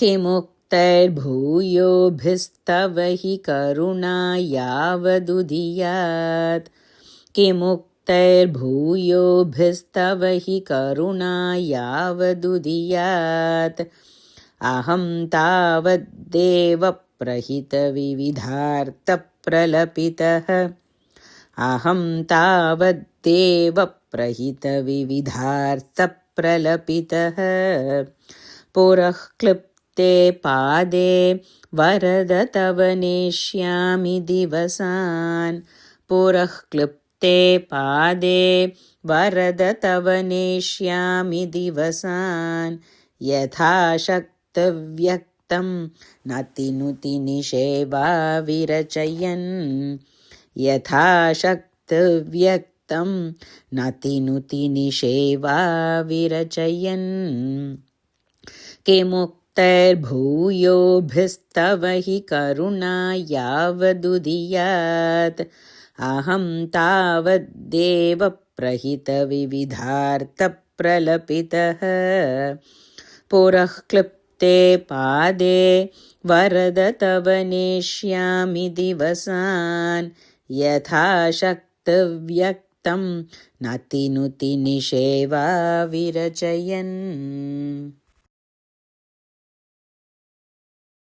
किमुक्तैर्भूयोभिस्तव हि करुणा यावदुदीयात् किमुक्तैर्भूयोभिस्तव हि करुणा यावदुदीयात् अहं तावद्देव प्रहितविविधार्थप्रलपितः अहं तावद्देव प्रहितविविधार्थप्रलपितः पुरः क्लिप्ते पादे वरद तव नेष्यामि दिवसान् पुरः क्लिप्ते पादे वरद तव नेष्यामि दिवसान् यथाशक्तिव्यक्तं नतिनुति निषेवा विरचयन् यथाशक्तिव्यक्तं नतिनुति निषेवा विरचयन् किमुक्तैर्भूयोभिस्तव हि करुणा यावदुदीयात् अहं तावद्देव प्रहितविविधार्थप्रलपितः पुरः क्लिप्ते पादे वरद तव नेष्यामि दिवसान् यथाशक्तिव्यक्तं नतिनुति निषेवा विरचयन्।